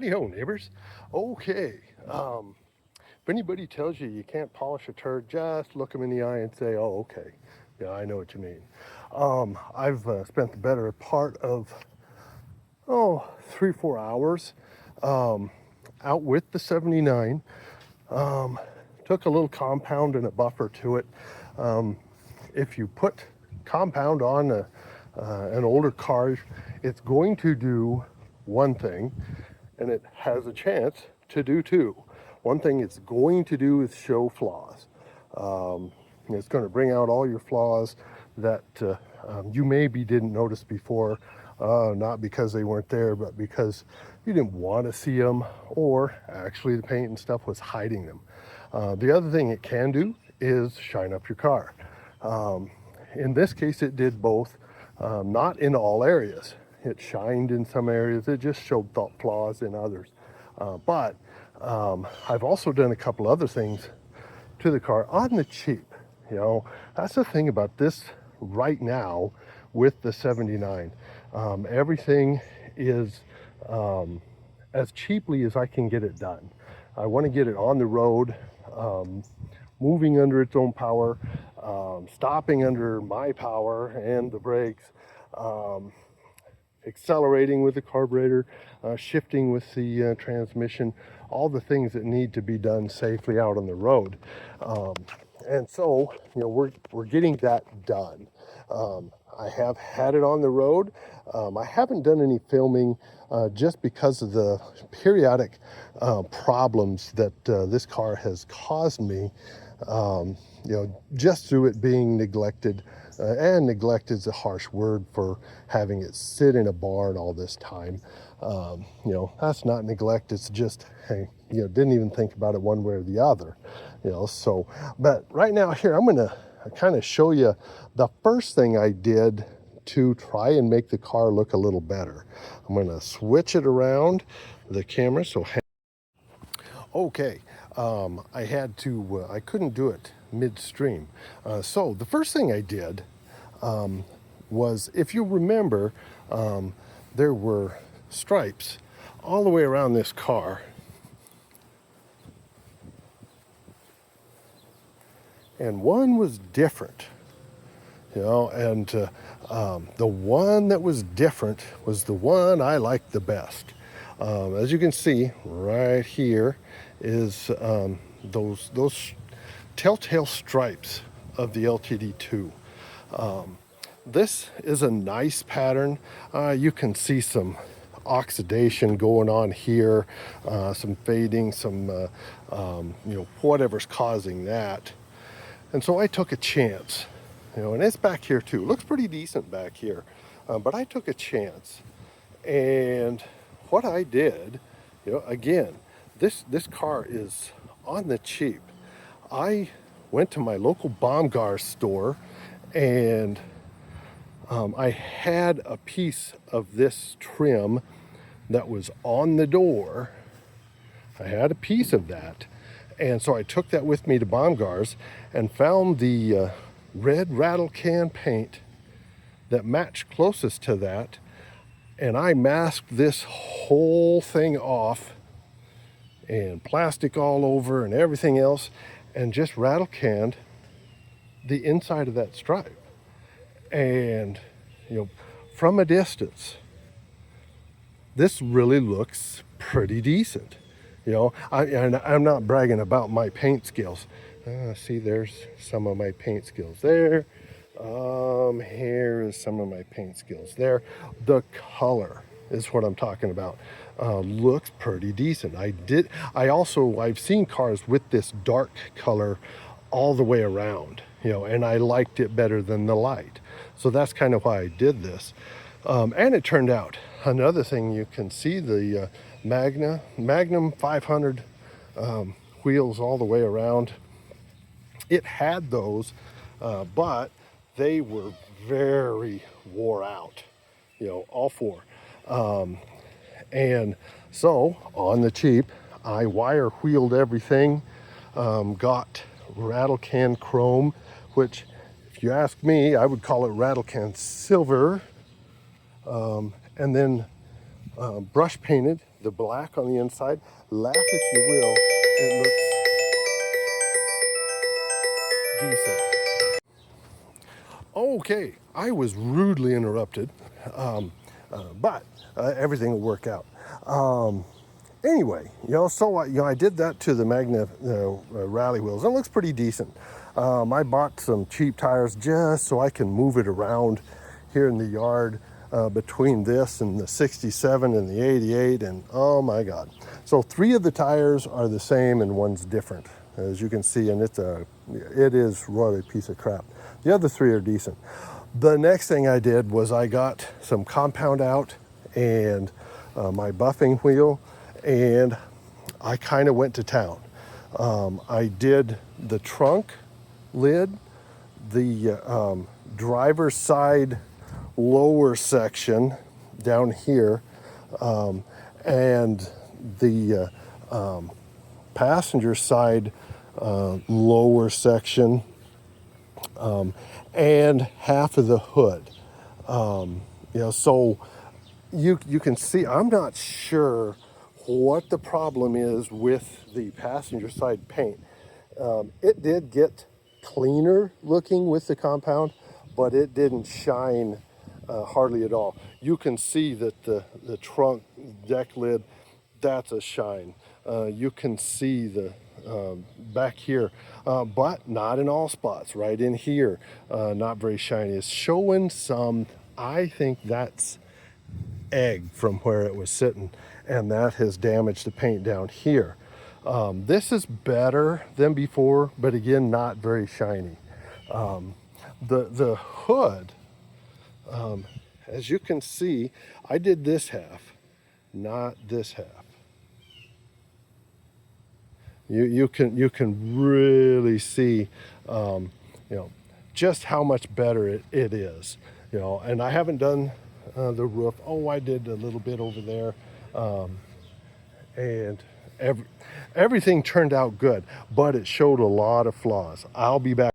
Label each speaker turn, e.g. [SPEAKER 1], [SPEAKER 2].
[SPEAKER 1] Howdy ho, neighbors. Okay, if anybody tells you you can't polish a turd, just look them in the eye and say, oh, okay. Yeah, I know what you mean. I've spent the better part of, 3-4 hours out with the 79. Took a little compound and a buffer to it. If you put compound on an older car, it's going to do one thing, and it has a chance to do two. One thing it's going to do is show flaws. It's going to bring out all your flaws that you maybe didn't notice before, not because they weren't there, but because you didn't want to see them, or actually the paint and stuff was hiding them. The other thing it can do is shine up your car. In this case, it did both, not in all areas. It shined in some areas, it just showed flaws in others. But I've also done a couple other things to the car on the cheap. That's the thing about this right now with the 79. Everything is as cheaply as I can get it done. I want to get it on the road, moving under its own power, stopping under my power and the brakes, accelerating with the carburetor, shifting with the transmission, all the things that need to be done safely out on the road. And so, we're getting that done. I have had it on the road. I haven't done any filming just because of the periodic problems that this car has caused me, just through it being neglected. And neglect is a harsh word for having it sit in a barn all this time. That's not neglect, it's just, hey, didn't even think about it one way or the other. So, but right now here, I'm gonna kind of show you the first thing I did to try and make the car look a little better. I'm gonna switch it around the camera, so okay, I couldn't do it midstream. So the first thing I did was, if you remember, there were stripes all the way around this car. And one was different, and the one that was different was the one I liked the best. As you can see right here is those telltale stripes of the LTD2. This is a nice pattern. You can see some oxidation going on here, some fading, some whatever's causing that. And so I took a chance, and it's back here too. Looks pretty decent back here, but I took a chance. And what I did, again, this car is on the cheap. I went to my local Baumgar store, and I had a piece of this trim that was on the door. I had a piece of that. And so I took that with me to Baumgar's and found the red rattle can paint that matched closest to that. And I masked this whole thing off, and plastic all over and everything else, and just rattle canned the inside of that stripe. And, from a distance, this really looks pretty decent. I'm not bragging about my paint skills. See, there's some of my paint skills there. Here is some of my paint skills there. The color is what I'm talking about. Looks pretty decent. I've seen cars with this dark color all the way around, and I liked it better than the light. So that's kind of why I did this. And it turned out, another thing, you can see the Magnum 500 wheels all the way around. It had those, but they were very wore out, all four. And so on the cheap, I wire wheeled everything, got rattle can chrome, which, if you ask me, I would call it rattle can silver, and then brush painted the black on the inside. Laugh if you will, it looks decent. Okay, I was rudely interrupted, but everything will work out. Anyway, so I did that to the Magna rally wheels. It looks pretty decent. I bought some cheap tires just so I can move it around here in the yard between this and the 67 and the 88, and oh my God. So 3 of the tires are the same and one's different, as you can see, and it is really a piece of crap. The other 3 are decent. The next thing I did was I got some compound out and my buffing wheel, and I kind of went to town. I did the trunk lid, the driver's side lower section down here, and the passenger side lower section, and half of the hood. So you can see, I'm not sure what the problem is with the passenger side paint. It did get cleaner looking with the compound, but it didn't shine hardly at all. You can see that the trunk deck lid, that's a shine. You can see the back here, but not in all spots. Right in here, not very shiny. It's showing some, I think that's egg from where it was sitting, and that has damaged the paint down here. This is better than before, but again, not very shiny. The hood, as you can see, I did this half, not this half. You can really see, just how much better it is. And I haven't done the roof. Oh, I did a little bit over there, and everything turned out good, but it showed a lot of flaws. I'll be back.